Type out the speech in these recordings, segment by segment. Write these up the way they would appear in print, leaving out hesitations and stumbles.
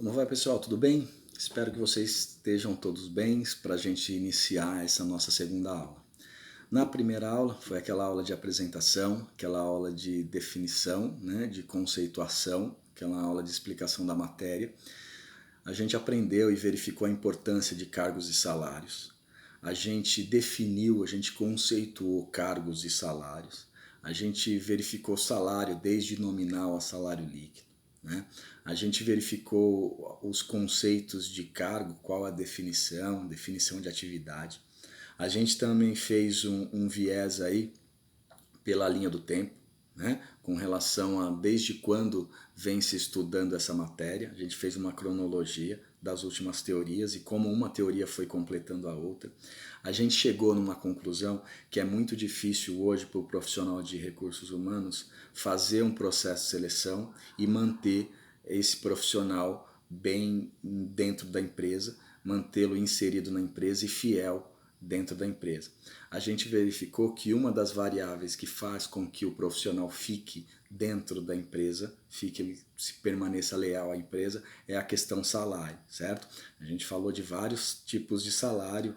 Como vai, pessoal? Tudo bem? Espero que vocês estejam todos bem para a gente iniciar essa nossa segunda aula. Na primeira aula foi aquela aula de apresentação, aquela aula de definição, né, de conceituação, aquela aula de explicação da matéria. A gente aprendeu e verificou a importância de cargos e salários. A gente definiu, a gente conceituou cargos e salários. A gente verificou salário desde nominal a salário líquido. Né? A gente verificou os conceitos de cargo, qual a definição, definição de atividade. A gente também fez um viés aí pela linha do tempo, né? Com relação a desde quando vem se estudando essa matéria. A gente fez uma cronologia das últimas teorias e como uma teoria foi completando a outra. A gente chegou numa conclusão que é muito difícil hoje para o profissional de recursos humanos fazer um processo de seleção e manter esse profissional bem dentro da empresa, mantê-lo inserido na empresa e fiel dentro da empresa. A gente verificou que uma das variáveis que faz com que o profissional fique dentro da empresa, se permaneça leal à empresa, é a questão salário, certo? A gente falou de vários tipos de salário,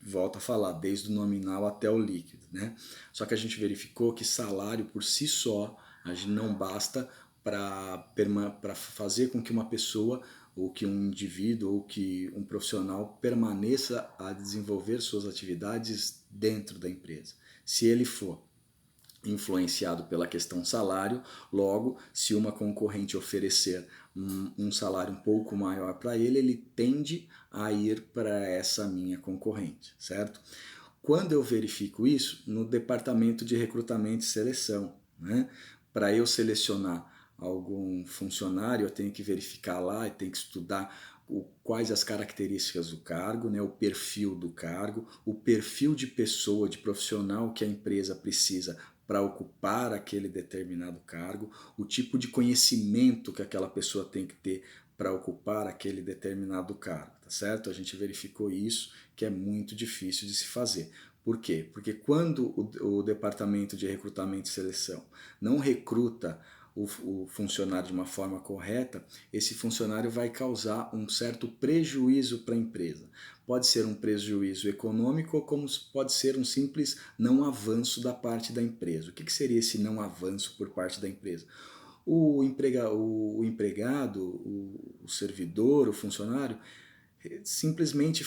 volto a falar, desde o nominal até o líquido, né? Só que a gente verificou que salário por si só a gente não basta para fazer com que uma pessoa ou que um indivíduo ou que um profissional permaneça a desenvolver suas atividades dentro da empresa. Se ele for influenciado pela questão salário, logo, se uma concorrente oferecer um salário um pouco maior para ele, ele tende a ir para essa minha concorrente, certo? Quando eu verifico isso? No departamento de recrutamento e seleção, né? Para eu selecionar algum funcionário, eu tenho que verificar lá, eu tenho que estudar quais as características do cargo, né, o perfil do cargo, o perfil de pessoa, de profissional que a empresa precisa para ocupar aquele determinado cargo, o tipo de conhecimento que aquela pessoa tem que ter para ocupar aquele determinado cargo, tá certo? A gente verificou isso, que é muito difícil de se fazer. Por quê? Porque quando o departamento de recrutamento e seleção não recruta o funcionário de uma forma correta, esse funcionário vai causar um certo prejuízo para a empresa. Pode ser um prejuízo econômico ou como pode ser um simples não avanço da parte da empresa. O que seria esse não avanço por parte da empresa? O empregado, o servidor, o funcionário, simplesmente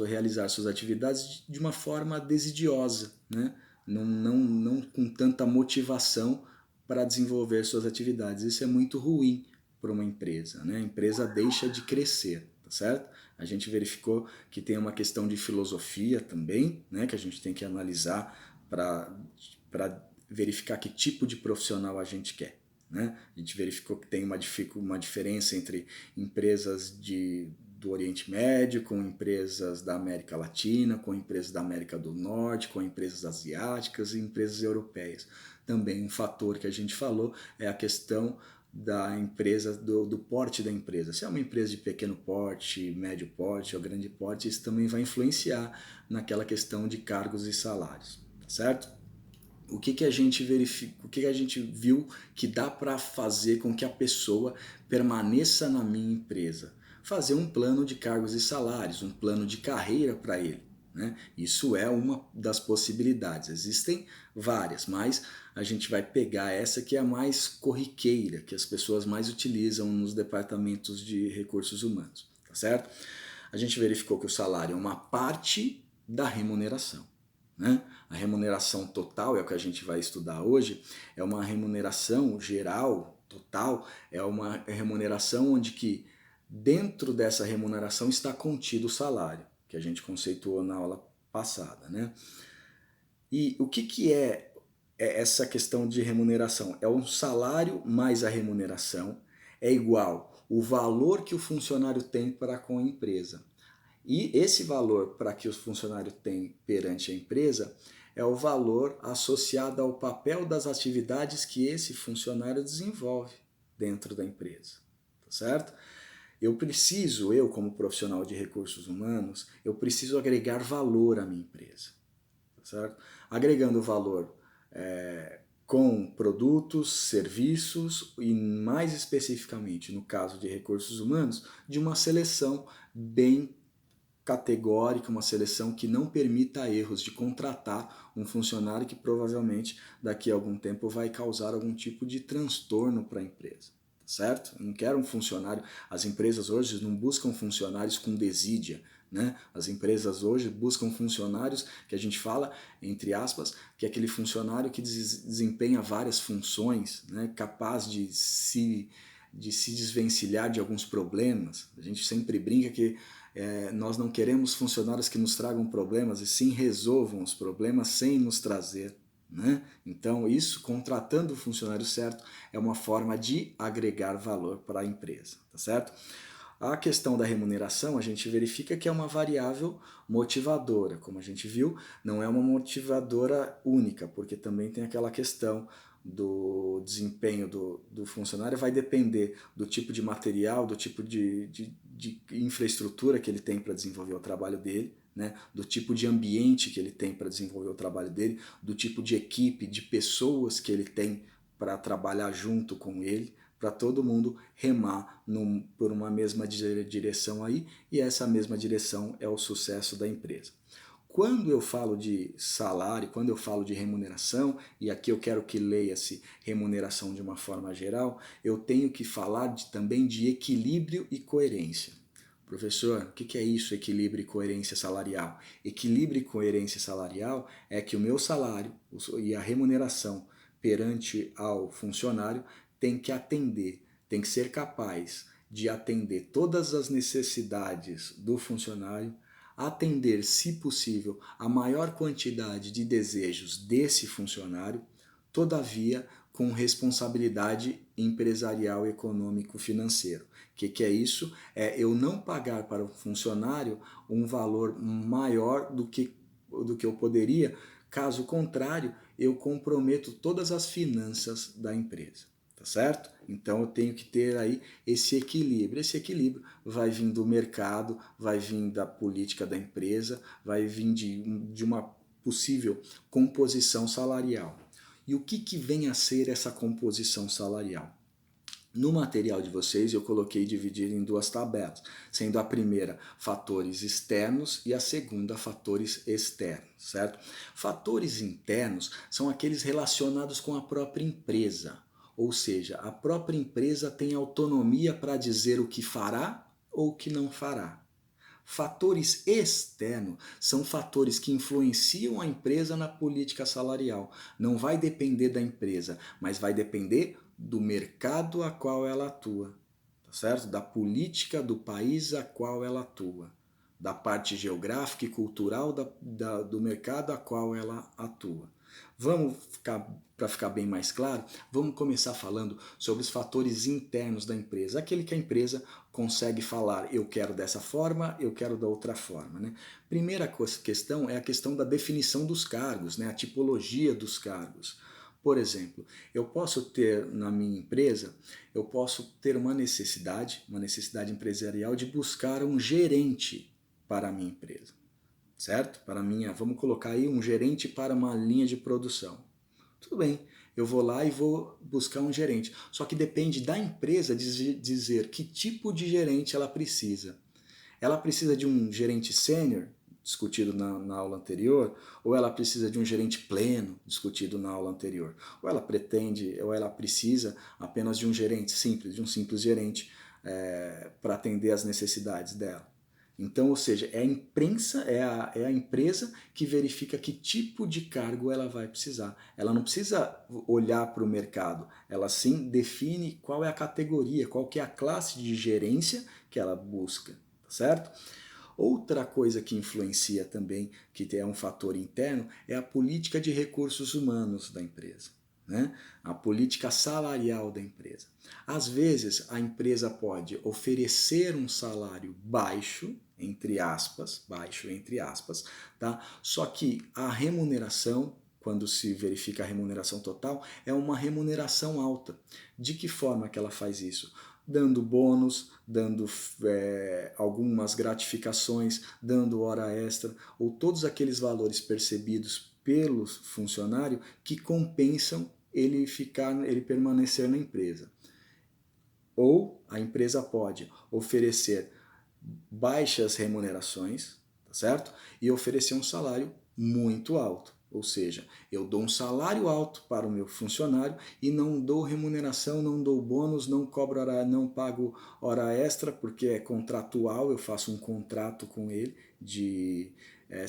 realizar suas atividades de uma forma desidiosa, né? Não com tanta motivação para desenvolver suas atividades. Isso é muito ruim para uma empresa, né? A empresa deixa de crescer, tá certo? A gente verificou que tem uma questão de filosofia também, né? Que a gente tem que analisar para verificar que tipo de profissional a gente quer. Né? A gente verificou que tem uma diferença entre empresas do Oriente Médio, com empresas da América Latina, com empresas da América do Norte, com empresas asiáticas e empresas europeias. Também um fator que a gente falou é a questão da empresa, do porte da empresa. Se é uma empresa de pequeno porte, médio porte ou grande porte, isso também vai influenciar naquela questão de cargos e salários, certo? O que a gente verifica, o que a gente viu que dá para fazer com que a pessoa permaneça na minha empresa? Fazer um plano de cargos e salários, um plano de carreira para ele. Né? Isso é uma das possibilidades. Existem várias, mas a gente vai pegar essa que é a mais corriqueira, que as pessoas mais utilizam nos departamentos de recursos humanos. Tá certo? A gente verificou que o salário é uma parte da remuneração. Né? A remuneração total, é o que a gente vai estudar hoje, é uma remuneração geral, total, é uma remuneração onde que dentro dessa remuneração está contido o salário, que a gente conceituou na aula passada. Né? E o que é essa questão de remuneração? É um salário mais a remuneração, é igual o valor que o funcionário tem para com a empresa. E esse valor para que o funcionário tem perante a empresa é o valor associado ao papel das atividades que esse funcionário desenvolve dentro da empresa, tá certo? Eu como profissional de recursos humanos, eu preciso agregar valor à minha empresa, tá certo? Agregando valor com produtos, serviços e, mais especificamente, no caso de recursos humanos, de uma seleção bem categórica, uma seleção que não permita erros de contratar um funcionário que provavelmente daqui a algum tempo vai causar algum tipo de transtorno para a empresa, certo? Eu não quero um funcionário, as empresas hoje não buscam funcionários com desídia, né? As empresas hoje buscam funcionários que a gente fala, entre aspas, que é aquele funcionário que desempenha várias funções, né? Capaz de se desvencilhar de alguns problemas. A gente sempre brinca que nós não queremos funcionários que nos tragam problemas, e sim resolvam os problemas sem nos trazer. Né? Então, isso, contratando o funcionário certo, é uma forma de agregar valor para a empresa. Tá certo? A questão da remuneração, a gente verifica que é uma variável motivadora. Como a gente viu, não é uma motivadora única, porque também tem aquela questão do desempenho do funcionário, vai depender do tipo de material, do tipo de infraestrutura que ele tem para desenvolver o trabalho dele, né? Do tipo de ambiente que ele tem para desenvolver o trabalho dele, do tipo de equipe, de pessoas que ele tem para trabalhar junto com ele, para todo mundo remar por uma mesma direção aí, e essa mesma direção é o sucesso da empresa. Quando eu falo de salário, quando eu falo de remuneração, e aqui eu quero que leia-se remuneração de uma forma geral, eu tenho que falar também de equilíbrio e coerência. Professor, o que é isso, equilíbrio e coerência salarial? Equilíbrio e coerência salarial é que o meu salário e a remuneração perante ao funcionário tem que atender, tem que ser capaz de atender todas as necessidades do funcionário, atender, se possível, a maior quantidade de desejos desse funcionário, todavia com responsabilidade empresarial, econômico, financeiro. O que é isso? É eu não pagar para o funcionário um valor maior do que eu poderia, caso contrário, eu comprometo todas as finanças da empresa. Tá certo? Então eu tenho que ter aí esse equilíbrio. Esse equilíbrio vai vir do mercado, vai vir da política da empresa, vai vir de uma possível composição salarial. E o que vem a ser essa composição salarial? No material de vocês eu coloquei dividido em duas tabelas, sendo a primeira fatores externos e a segunda fatores externos, certo? Fatores internos são aqueles relacionados com a própria empresa, ou seja, a própria empresa tem autonomia para dizer o que fará ou o que não fará. Fatores externos são fatores que influenciam a empresa na política salarial. Não vai depender da empresa, mas vai depender do mercado a qual ela atua, tá certo? Da política do país a qual ela atua, da parte geográfica e cultural do mercado a qual ela atua. Para ficar bem mais claro, vamos começar falando sobre os fatores internos da empresa, aquele que a empresa consegue falar, eu quero dessa forma, eu quero da outra forma. Né? Primeira questão é a questão da definição dos cargos, né? A tipologia dos cargos. Por exemplo, eu posso ter na minha empresa, eu posso ter uma necessidade empresarial de buscar um gerente para a minha empresa, certo? Vamos colocar aí um gerente para uma linha de produção. Tudo bem, eu vou lá e vou buscar um gerente. Só que depende da empresa dizer que tipo de gerente ela precisa. Ela precisa de um gerente sênior, discutido na aula anterior, ou ela precisa de um gerente pleno, discutido na aula anterior, ou ela precisa apenas de um gerente simples, de um simples gerente para atender às necessidades dela. Então, ou seja, é a empresa que verifica que tipo de cargo ela vai precisar. Ela não precisa olhar para o mercado, ela sim define qual é a categoria, qual que é a classe de gerência que ela busca, certo? Outra coisa que influencia também, que é um fator interno, é a política de recursos humanos da empresa, né? A política salarial da empresa. Às vezes, a empresa pode oferecer um salário baixo, entre aspas, tá? Só que a remuneração, quando se verifica a remuneração total, é uma remuneração alta. De que forma que ela faz isso? Dando bônus, dando algumas gratificações, dando hora extra, ou todos aqueles valores percebidos pelo funcionário que compensam ele permanecer na empresa. Ou a empresa pode oferecer baixas remunerações, tá certo? E oferecer um salário muito alto. Ou seja, eu dou um salário alto para o meu funcionário e não dou remuneração, não dou bônus, não cobro hora, não pago hora extra, porque é contratual, eu faço um contrato com ele de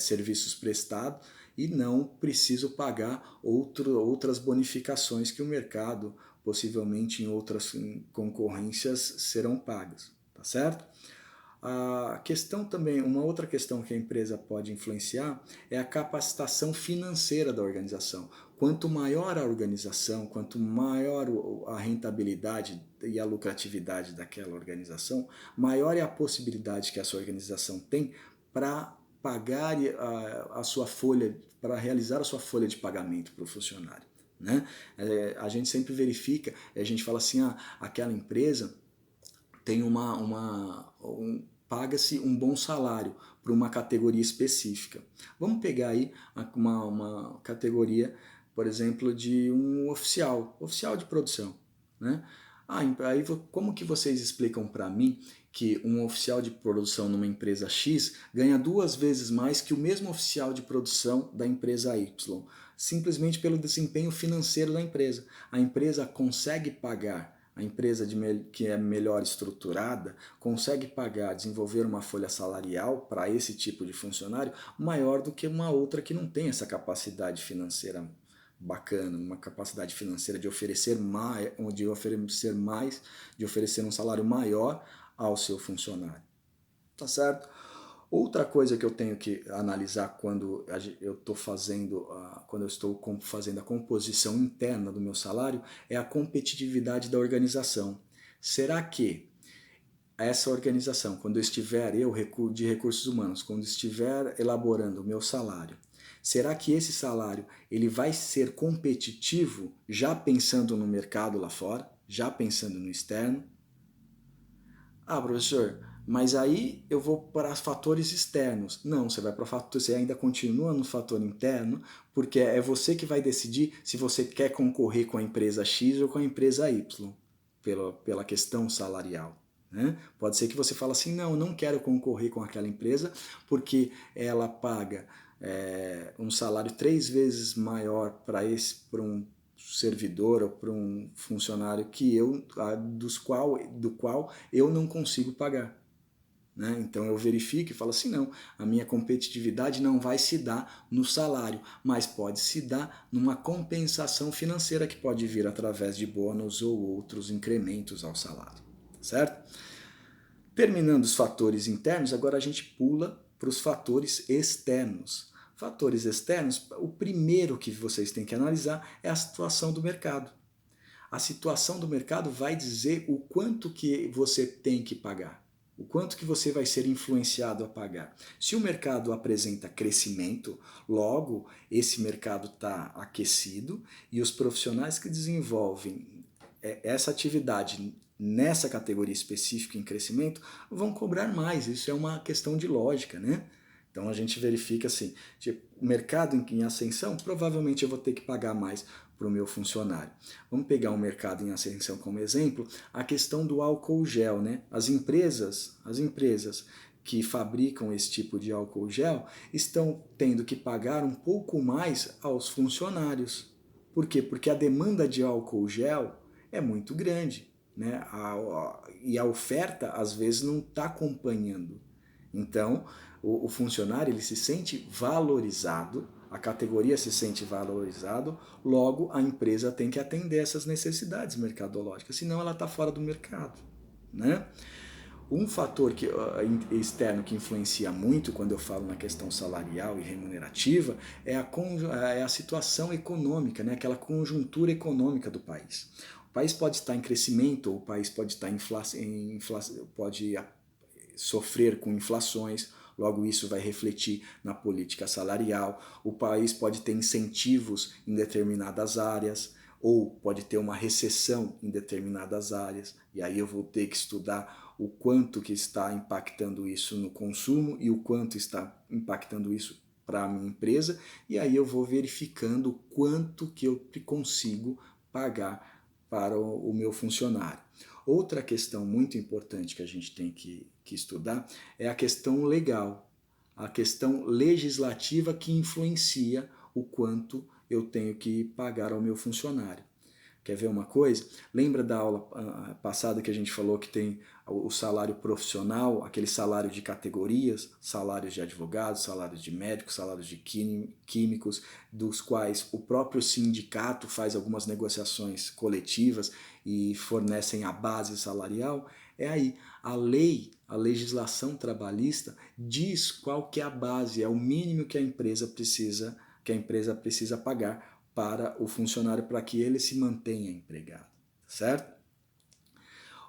serviços prestados e não preciso pagar outras bonificações que o mercado, possivelmente em outras concorrências, serão pagas, tá certo? A questão também, uma outra questão que a empresa pode influenciar é a capacitação financeira da organização. Quanto maior a organização, quanto maior a rentabilidade e a lucratividade daquela organização, maior é a possibilidade que essa organização tem para pagar a sua folha, para realizar a sua folha de pagamento para o funcionário. Né? A gente sempre verifica, a gente fala assim, aquela empresa tem paga-se um bom salário para uma categoria específica. Vamos pegar aí uma categoria, por exemplo, de um oficial de produção. Né? Aí como que vocês explicam para mim que um oficial de produção numa empresa X ganha 2 vezes mais que o mesmo oficial de produção da empresa Y? Simplesmente pelo desempenho financeiro da empresa. A empresa consegue pagar, a empresa que é melhor estruturada consegue pagar, desenvolver uma folha salarial para esse tipo de funcionário maior do que uma outra que não tem essa capacidade financeira bacana, uma capacidade financeira de oferecer de oferecer um salário maior ao seu funcionário. Tá certo? Outra coisa que eu tenho que analisar quando eu estou fazendo, quando eu estou fazendo a composição interna do meu salário é a competitividade da organização. Será que essa organização, quando eu estiver, de recursos humanos, quando estiver elaborando o meu salário, será que esse salário ele vai ser competitivo já pensando no mercado lá fora, já pensando no externo? Professor, mas aí eu vou para fatores externos. Não, você vai para você ainda continua no fator interno, porque é você que vai decidir se você quer concorrer com a empresa X ou com a empresa Y, pela questão salarial. Né? Pode ser que você fale assim, não, eu não quero concorrer com aquela empresa porque ela paga um salário 3 vezes maior para um servidor ou para um funcionário do qual eu não consigo pagar. Né? Então eu verifico e falo assim, não, a minha competitividade não vai se dar no salário, mas pode se dar numa compensação financeira que pode vir através de bônus ou outros incrementos ao salário, certo? Terminando os fatores internos, agora a gente pula para os fatores externos. Fatores externos, o primeiro que vocês têm que analisar é a situação do mercado. A situação do mercado vai dizer o quanto que você tem que pagar, o quanto que você vai ser influenciado a pagar. Se o mercado apresenta crescimento, logo esse mercado está aquecido e os profissionais que desenvolvem essa atividade nessa categoria específica em crescimento vão cobrar mais. Isso é uma questão de lógica, né? Então a gente verifica assim, tipo, o mercado em ascensão, provavelmente eu vou ter que pagar mais para o meu funcionário. Vamos pegar um mercado em ascensão como exemplo, a questão do álcool gel, né? As empresas que fabricam esse tipo de álcool gel estão tendo que pagar um pouco mais aos funcionários. Por quê? Porque a demanda de álcool gel é muito grande, né? E a oferta às vezes não está acompanhando. Então, o funcionário ele se sente valorizado, a categoria se sente valorizado, logo a empresa tem que atender essas necessidades mercadológicas, senão ela está fora do mercado. Né? Um fator externo que influencia muito quando eu falo na questão salarial e remunerativa é a situação econômica, né? Aquela conjuntura econômica do país. O país pode estar em crescimento, ou o país pode estar pode sofrer com inflações, logo isso vai refletir na política salarial. O país pode ter incentivos em determinadas áreas, ou pode ter uma recessão em determinadas áreas, e aí eu vou ter que estudar o quanto que está impactando isso no consumo e o quanto está impactando isso para a minha empresa, e aí eu vou verificando quanto que eu consigo pagar para o meu funcionário. Outra questão muito importante que a gente tem que estudar é a questão legal, a questão legislativa que influencia o quanto eu tenho que pagar ao meu funcionário. Quer ver uma coisa? Lembra da aula passada que a gente falou que tem o salário profissional, aquele salário de categorias, salários de advogados, salários de médicos, salários de químicos, dos quais o próprio sindicato faz algumas negociações coletivas e fornecem a base salarial? É aí, a lei, a legislação trabalhista diz qual que é a base, é o mínimo que a empresa precisa pagar para o funcionário para que ele se mantenha empregado, certo?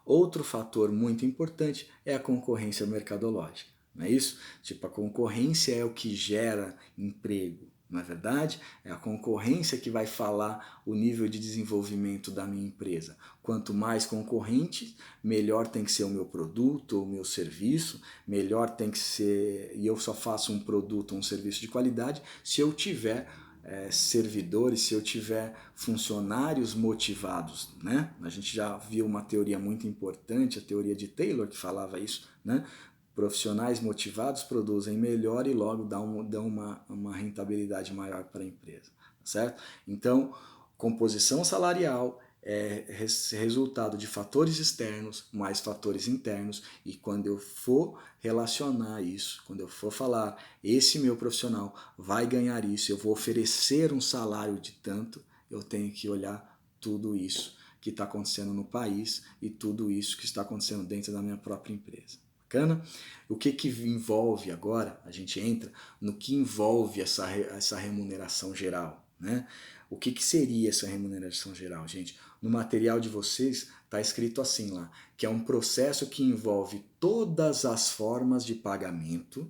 Outro fator muito importante é a concorrência mercadológica, não é isso? Tipo, a concorrência é o que gera emprego, não é verdade? É a concorrência que vai falar o nível de desenvolvimento da minha empresa. Quanto mais concorrentes, melhor tem que ser o meu produto ou o meu serviço, melhor tem que ser, e eu só faço um produto ou um serviço de qualidade se eu tiver servidores, se eu tiver funcionários motivados, né? A gente já viu uma teoria muito importante, a teoria de Taylor, que falava isso, né? Profissionais motivados produzem melhor e logo dão uma rentabilidade maior para a empresa, certo? Então, composição salarial é resultado de fatores externos mais fatores internos, e quando eu for relacionar isso, quando eu for falar, esse meu profissional vai ganhar isso, eu vou oferecer um salário de tanto, eu tenho que olhar tudo isso que está acontecendo no país e tudo isso que está acontecendo dentro da minha própria empresa. Bacana? O que envolve agora? A gente entra no que envolve essa remuneração geral, né? O que seria essa remuneração geral, gente? No material de vocês está escrito assim lá, que é um processo que envolve todas as formas de pagamento,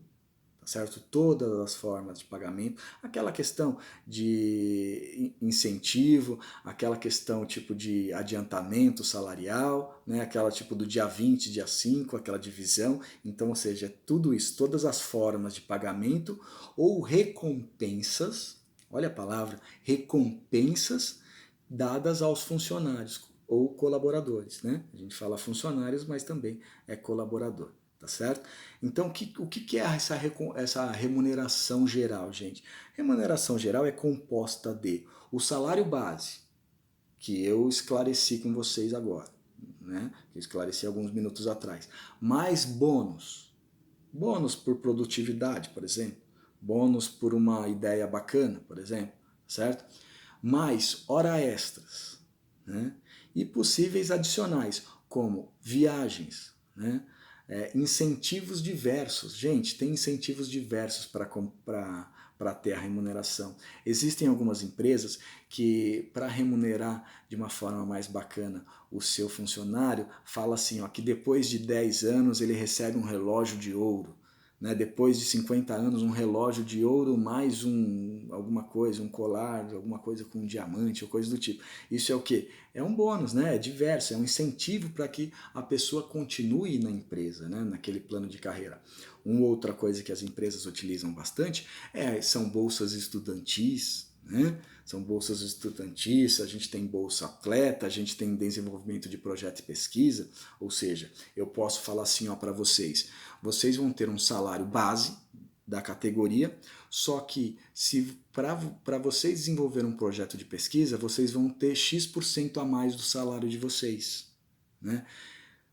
tá certo? Todas as formas de pagamento, aquela questão de incentivo, aquela questão tipo de adiantamento salarial, né? Aquela tipo do dia 20, dia 5, aquela divisão. Então, ou seja, tudo isso, todas as formas de pagamento ou recompensas, olha a palavra, recompensas dadas aos funcionários ou colaboradores, né? A gente fala funcionários, mas também é colaborador, tá certo? Então, o que é essa remuneração geral, gente? Remuneração geral é composta de o salário base, que eu esclareci com vocês agora, né? Que eu esclareci alguns minutos atrás, mais bônus. Bônus por produtividade, por exemplo. Bônus por uma ideia bacana, por exemplo, certo? Mais hora extras, né? E possíveis adicionais, como viagens, né? Incentivos diversos. Gente, tem incentivos diversos para ter a remuneração. Existem algumas empresas que, para remunerar de uma forma mais bacana o seu funcionário, fala assim, ó, que depois de 10 anos ele recebe um relógio de ouro. Né? Depois de 50 anos, um relógio de ouro mais alguma coisa, um colar, alguma coisa com um diamante ou coisa do tipo. Isso é o quê? É um bônus, né? É diverso, é um incentivo para que a pessoa continue na empresa, né? Naquele plano de carreira. Uma outra coisa que as empresas utilizam bastante são bolsas estudantis, né? São bolsas estudantis, a gente tem bolsa atleta, a gente tem desenvolvimento de projeto e pesquisa, ou seja, eu posso falar assim para vocês vão ter um salário base da categoria, só que se para vocês desenvolverem um projeto de pesquisa, vocês vão ter X% a mais do salário de vocês, né?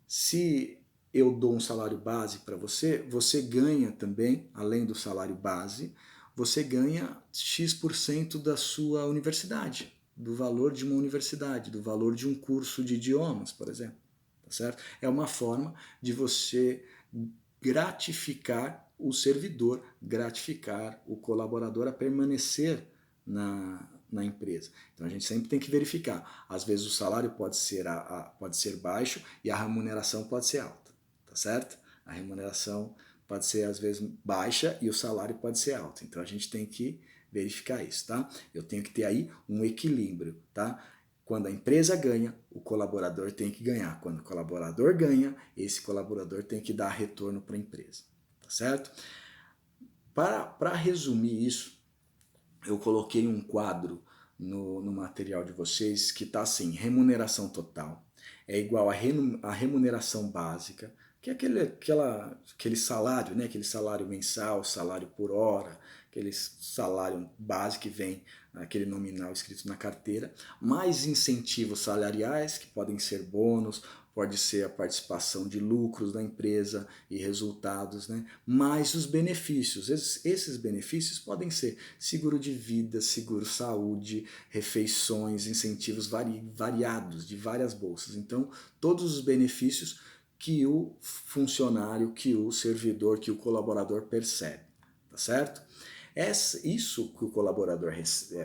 Se eu dou um salário base para você, você ganha também, além do salário base, você ganha X% da sua universidade, do valor de uma universidade, do valor de um curso de idiomas, por exemplo. Tá certo? É uma forma de você gratificar o servidor, gratificar o colaborador a permanecer na empresa. Então a gente sempre tem que verificar. Às vezes o salário pode ser baixo e a remuneração pode ser alta, tá certo? A remuneração pode ser às vezes baixa e o salário pode ser alto. Então a gente tem que verificar isso, tá? Eu tenho que ter aí um equilíbrio, tá? Quando a empresa ganha, o colaborador tem que ganhar. Quando o colaborador ganha, esse colaborador tem que dar retorno para a empresa, tá certo? Para resumir isso, eu coloquei um quadro no material de vocês que está assim, remuneração total é igual a remuneração básica, que é aquele salário, né? Aquele salário mensal, salário por hora, aquele salário básico que vem, aquele nominal escrito na carteira, mais incentivos salariais, que podem ser bônus, pode ser a participação de lucros da empresa e resultados, né? Mais os benefícios. Esses benefícios podem ser seguro de vida, seguro saúde, refeições, incentivos variados de várias bolsas. Então, todos os benefícios que o funcionário, que o servidor, que o colaborador percebe, tá certo? Isso que o colaborador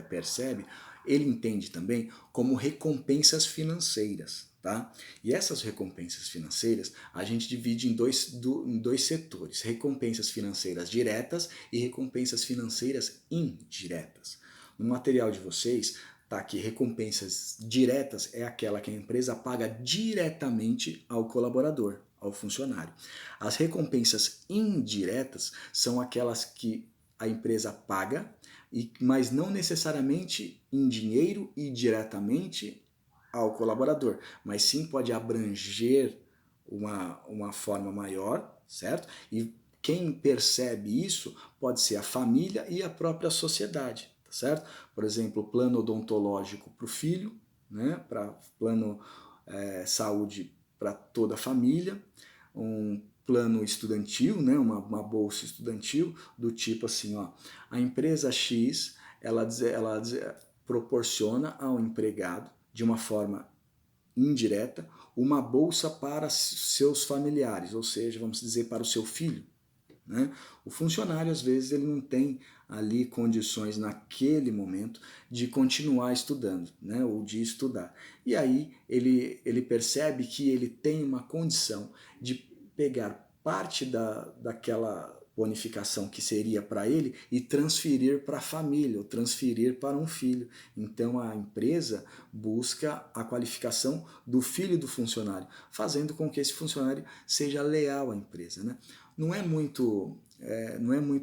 percebe, ele entende também como recompensas financeiras. Tá? E essas recompensas financeiras a gente divide em dois setores: recompensas financeiras diretas e recompensas financeiras indiretas. No material de vocês tá aqui: recompensas diretas é aquela que a empresa paga diretamente ao colaborador, ao funcionário. As recompensas indiretas são aquelas que a empresa paga, mas não necessariamente em dinheiro e diretamente ao colaborador, mas sim pode abranger uma forma maior, certo? E quem percebe isso pode ser a família e a própria sociedade, tá certo? Por exemplo, plano odontológico para o filho, né? Para plano saúde para toda a família, um plano estudantil, né? Uma bolsa estudantil do tipo assim, ó, a empresa X ela proporciona ao empregado de uma forma indireta uma bolsa para seus familiares, ou seja, vamos dizer, para o seu filho. Né? O funcionário, às vezes, ele não tem ali condições naquele momento de continuar estudando, né? Ou de estudar. E aí ele percebe que ele tem uma condição de pegar parte daquela bonificação que seria para ele e transferir para a família, ou transferir para um filho. Então a empresa busca a qualificação do filho do funcionário, fazendo com que esse funcionário seja leal à empresa. Né? Não é muito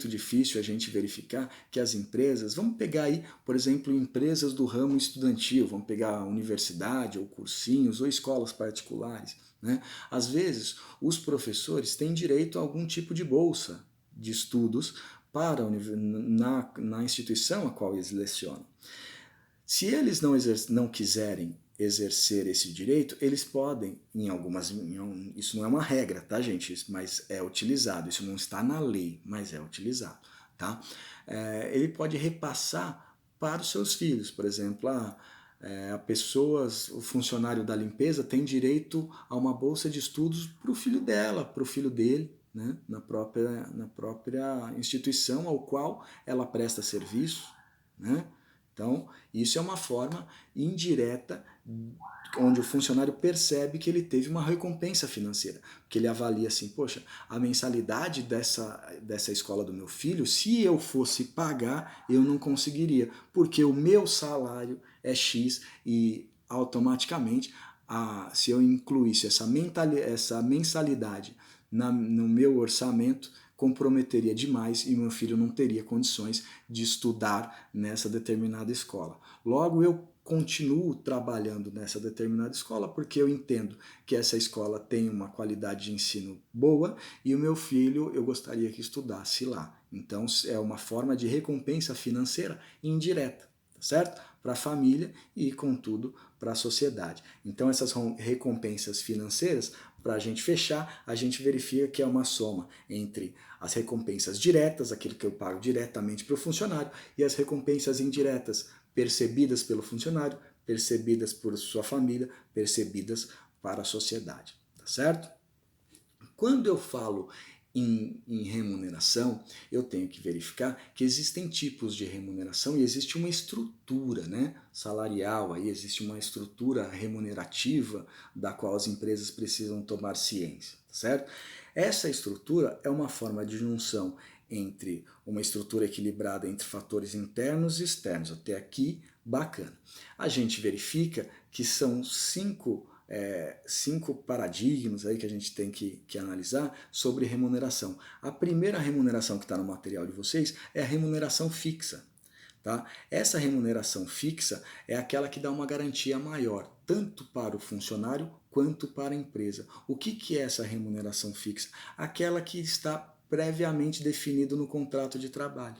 difícil a gente verificar que as empresas, vamos pegar aí, por exemplo, empresas do ramo estudantil, vamos pegar a universidade, ou cursinhos, ou escolas particulares. Né? Às vezes, os professores têm direito a algum tipo de bolsa de estudos para na instituição a qual eles lecionam. Se eles não quiserem exercer esse direito, eles podem, isso não é uma regra, tá, gente? Mas é utilizado, isso não está na lei, mas é utilizado, tá? Ele pode repassar para os seus filhos, por exemplo, o funcionário da limpeza tem direito a uma bolsa de estudos para o filho dela, para o filho dele, né? na própria instituição ao qual ela presta serviço, né? Então, isso é uma forma indireta onde o funcionário percebe que ele teve uma recompensa financeira, que ele avalia assim, poxa, a mensalidade dessa escola do meu filho, se eu fosse pagar, eu não conseguiria, porque o meu salário é X e automaticamente, se eu incluísse essa mensalidade no meu orçamento, comprometeria demais e meu filho não teria condições de estudar nessa determinada escola. Logo, eu continuo trabalhando nessa determinada escola porque eu entendo que essa escola tem uma qualidade de ensino boa e o meu filho eu gostaria que estudasse lá. Então, é uma forma de recompensa financeira indireta, tá certo? Para a família e, contudo, para a sociedade. Então, essas recompensas financeiras, para a gente fechar, a gente verifica que é uma soma entre as recompensas diretas, aquilo que eu pago diretamente para o funcionário, e as recompensas indiretas, percebidas pelo funcionário, percebidas por sua família, percebidas para a sociedade. Tá certo? Quando eu falo em remuneração, eu tenho que verificar que existem tipos de remuneração e existe uma estrutura, né, salarial, aí existe uma estrutura remunerativa da qual as empresas precisam tomar ciência, certo? Essa estrutura é uma forma de junção entre uma estrutura equilibrada entre fatores internos e externos. Até aqui, bacana. A gente verifica que são cinco paradigmas aí que a gente tem que analisar sobre remuneração. A primeira remuneração que está no material de vocês é a remuneração fixa. Tá? Essa remuneração fixa é aquela que dá uma garantia maior, tanto para o funcionário quanto para a empresa. O que é essa remuneração fixa? Aquela que está previamente definido no contrato de trabalho.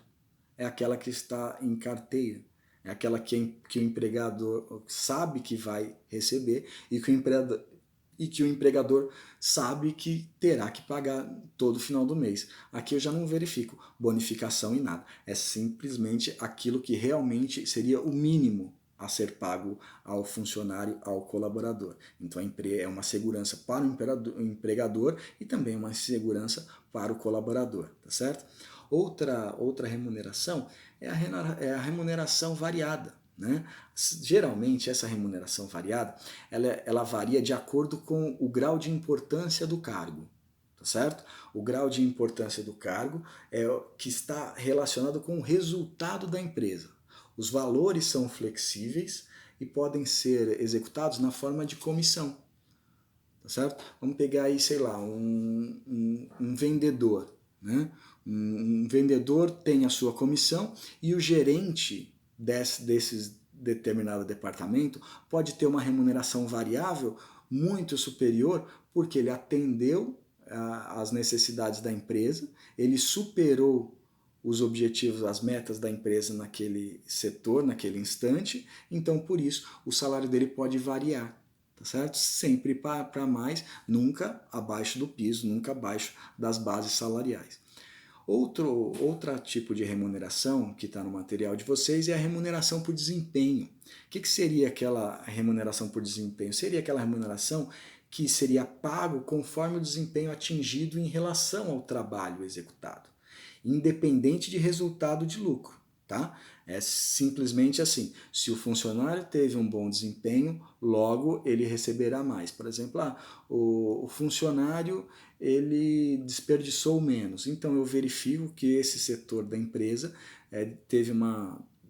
É aquela que está em carteira. É aquela que o empregador sabe que vai receber e que o empregador sabe que terá que pagar todo final do mês. Aqui eu já não verifico bonificação e nada. É simplesmente aquilo que realmente seria o mínimo a ser pago ao funcionário, ao colaborador. Então é uma segurança para o empregador e também uma segurança para o colaborador, tá certo? Outra remuneração é a remuneração variada. Né? Geralmente essa remuneração variada ela varia de acordo com o grau de importância do cargo, tá certo? O grau de importância do cargo é o que está relacionado com o resultado da empresa. Os valores são flexíveis e podem ser executados na forma de comissão, tá certo? Vamos pegar aí, sei lá, um vendedor, né? Um vendedor tem a sua comissão e o gerente desses determinado departamento pode ter uma remuneração variável muito superior porque ele atendeu às necessidades da empresa, ele superou os objetivos, as metas da empresa naquele setor, naquele instante, então por isso o salário dele pode variar, tá certo? Sempre para mais, nunca abaixo do piso, nunca abaixo das bases salariais. Outro tipo de remuneração que está no material de vocês é a remuneração por desempenho. O que seria aquela remuneração por desempenho? Seria aquela remuneração que seria pago conforme o desempenho atingido em relação ao trabalho executado, independente de resultado de lucro. Tá? É simplesmente assim, se o funcionário teve um bom desempenho, logo ele receberá mais. Por exemplo, o funcionário ele desperdiçou menos, então eu verifico que esse setor da empresa teve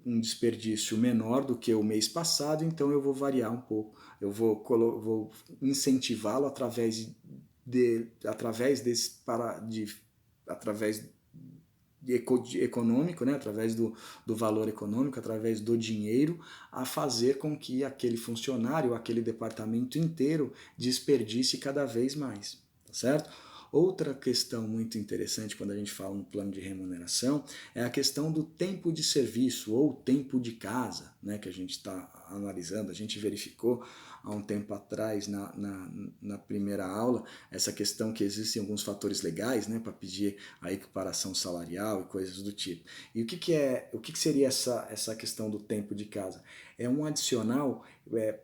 um desperdício menor do que o mês passado, então eu vou variar um pouco, eu vou incentivá-lo através econômico, né, através do valor econômico, através do dinheiro, a fazer com que aquele funcionário, aquele departamento inteiro desperdice cada vez mais, tá certo? Outra questão muito interessante quando a gente fala no plano de remuneração é a questão do tempo de serviço ou tempo de casa, né, que a gente está analisando, a gente verificou há um tempo atrás na primeira aula essa questão que existem alguns fatores legais, né, para pedir a equiparação salarial e coisas do tipo. E o que seria essa questão do tempo de casa? É um adicional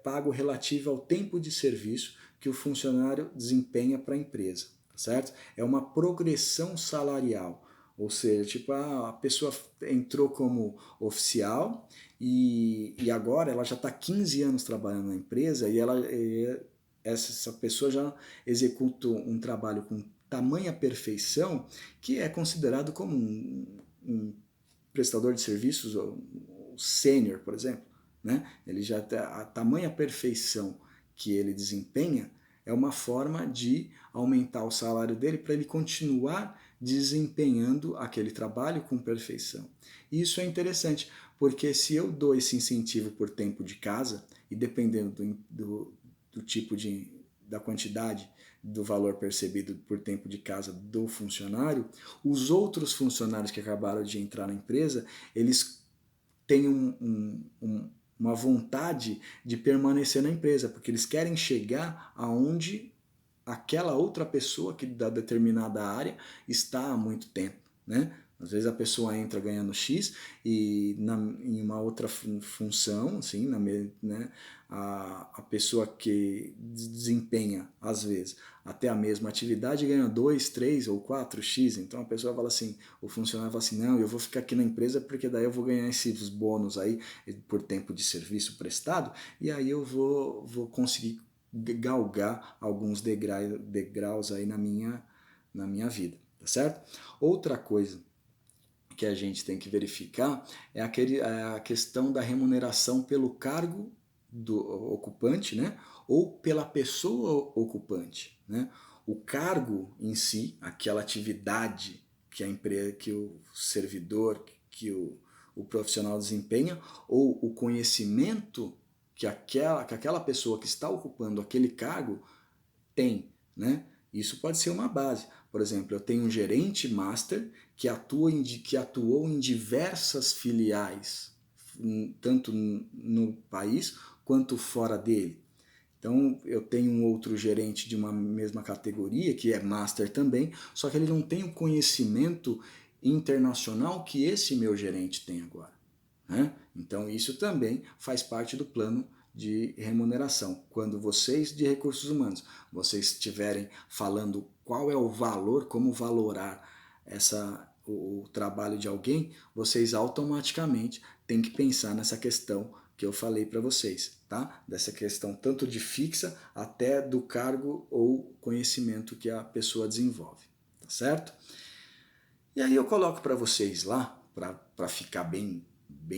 pago relativo ao tempo de serviço que o funcionário desempenha para a empresa, tá certo? É uma progressão salarial. Ou seja, tipo, a pessoa entrou como oficial e agora ela já está 15 anos trabalhando na empresa essa pessoa já executa um trabalho com tamanha perfeição que é considerado como um prestador de serviços sênior, por exemplo. Né? Ele já a tamanha perfeição que ele desempenha é uma forma de aumentar o salário dele para ele continuar desempenhando aquele trabalho com perfeição. E isso é interessante, porque se eu dou esse incentivo por tempo de casa, e dependendo do tipo da quantidade do valor percebido por tempo de casa do funcionário, os outros funcionários que acabaram de entrar na empresa, eles têm uma vontade de permanecer na empresa, porque eles querem chegar aonde aquela outra pessoa que da determinada área está há muito tempo, né? Às vezes a pessoa entra ganhando X e em uma outra função, assim, né, a pessoa que desempenha, às vezes, até a mesma atividade ganha 2, 3 ou 4x. Então a pessoa fala assim, o funcionário fala assim, não, eu vou ficar aqui na empresa porque daí eu vou ganhar esses bônus aí por tempo de serviço prestado e aí eu vou conseguir galgar alguns degraus aí na minha vida, tá certo? Outra coisa que a gente tem que verificar é a questão da remuneração pelo cargo do ocupante, né? Ou pela pessoa ocupante, né? O cargo em si, aquela atividade que a empresa, que o servidor, que o o profissional desempenha ou o conhecimento que aquela pessoa que está ocupando aquele cargo tem, né? Isso pode ser uma base. Por exemplo, eu tenho um gerente master que atuou em diversas filiais, tanto no país quanto fora dele. Então, eu tenho um outro gerente de uma mesma categoria, que é master também, só que ele não tem o conhecimento internacional que esse meu gerente tem agora, né? Então, isso também faz parte do plano de remuneração. Quando vocês de recursos humanos, vocês estiverem falando qual é o valor, como valorar o trabalho de alguém, vocês automaticamente têm que pensar nessa questão que eu falei para vocês, tá? Dessa questão tanto de fixa até do cargo ou conhecimento que a pessoa desenvolve, tá certo? E aí eu coloco para vocês lá, para ficar bem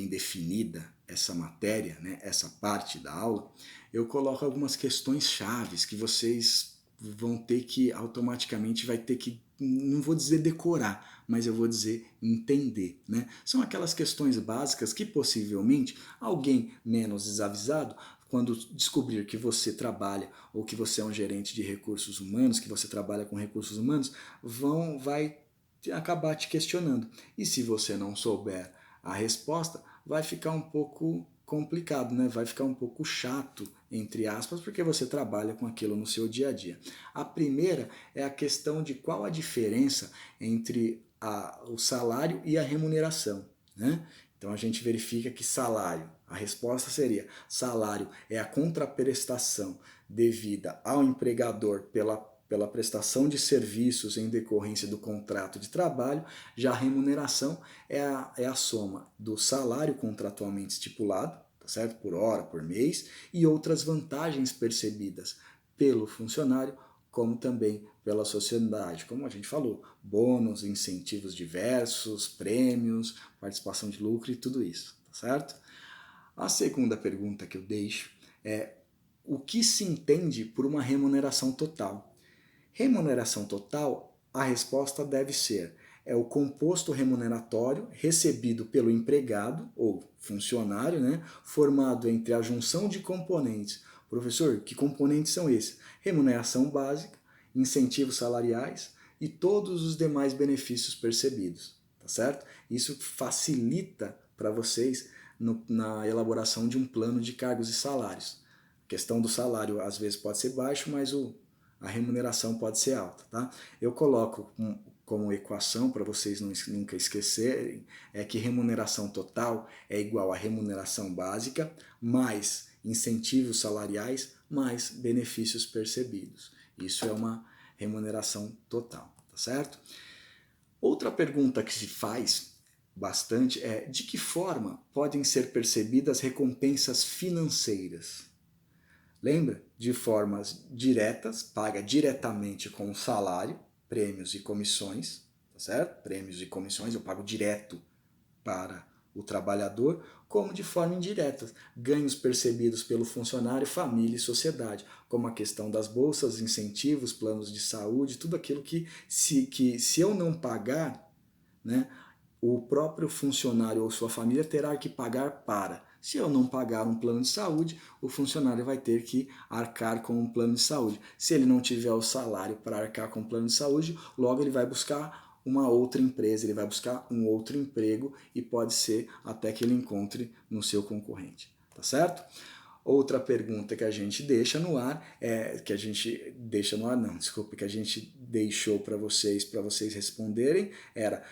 definida essa matéria, né, essa parte da aula, eu coloco algumas questões chaves que vocês vão ter que, automaticamente, vai ter que, não vou dizer decorar, mas eu vou dizer entender, né? São aquelas questões básicas que possivelmente alguém menos desavisado, quando descobrir que você trabalha ou que você é um gerente de recursos humanos, que você trabalha com recursos humanos, vai acabar te questionando. E se você não souber a resposta, vai ficar um pouco complicado, né? Vai ficar um pouco chato, entre aspas, porque você trabalha com aquilo no seu dia a dia. A primeira é a questão de qual a diferença entre o salário e a remuneração, né? Então a gente verifica que salário, a resposta seria: salário é a contraprestação devida ao empregador pela prestação de serviços em decorrência do contrato de trabalho. Já a remuneração é a soma do salário contratualmente estipulado, tá certo? Por hora, por mês, e outras vantagens percebidas pelo funcionário, como também pela sociedade, como a gente falou, bônus, incentivos diversos, prêmios, participação de lucro e tudo isso, tá certo? A segunda pergunta que eu deixo é: o que se entende por uma remuneração total? Remuneração total, a resposta deve ser: é o composto remuneratório recebido pelo empregado ou funcionário, né, formado entre a junção de componentes. Professor, que componentes são esses? Remuneração básica, incentivos salariais e todos os demais benefícios percebidos, tá certo? Isso facilita para vocês na elaboração de um plano de cargos e salários. A questão do salário às vezes pode ser baixo, mas a remuneração pode ser alta, tá? Eu coloco como equação para vocês nunca esquecerem, é que remuneração total é igual a remuneração básica mais incentivos salariais mais benefícios percebidos. Isso é uma remuneração total, tá certo? Outra pergunta que se faz bastante é: de que forma podem ser percebidas recompensas financeiras? Lembra? De formas diretas, paga diretamente com o salário, prêmios e comissões, tá certo? Prêmios e comissões eu pago direto para o trabalhador, como de forma indireta, ganhos percebidos pelo funcionário, família e sociedade, como a questão das bolsas, incentivos, planos de saúde, tudo aquilo que se eu não pagar, né, o próprio funcionário ou sua família terá que pagar para. Se eu não pagar um plano de saúde, o funcionário vai ter que arcar com um plano de saúde. Se ele não tiver o salário para arcar com um plano de saúde, logo ele vai buscar uma outra empresa, ele vai buscar um outro emprego e pode ser até que ele encontre no seu concorrente, tá certo? Outra pergunta que a gente deixa no ar que a gente deixou para vocês responderem era: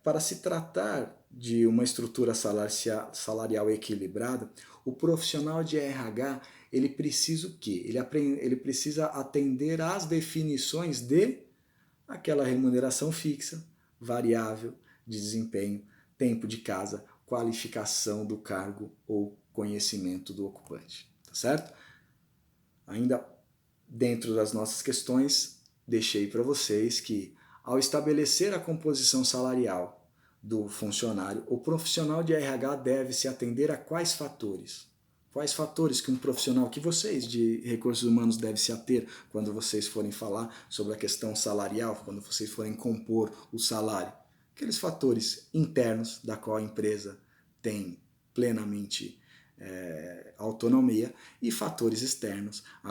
para se tratar de uma estrutura salarial equilibrada, o profissional de RH ele precisa o quê? Ele precisa atender às definições de aquela remuneração fixa, variável, de desempenho, tempo de casa, qualificação do cargo ou conhecimento do ocupante, tá certo? Ainda dentro das nossas questões, deixei para vocês que, ao estabelecer a composição salarial do funcionário, o profissional de RH deve se atender a quais fatores? Quais fatores que um profissional, que vocês de recursos humanos devem se ater quando vocês forem falar sobre a questão salarial, quando vocês forem compor o salário? aqueles fatores internos da qual a empresa tem plenamente autonomia, e fatores externos, a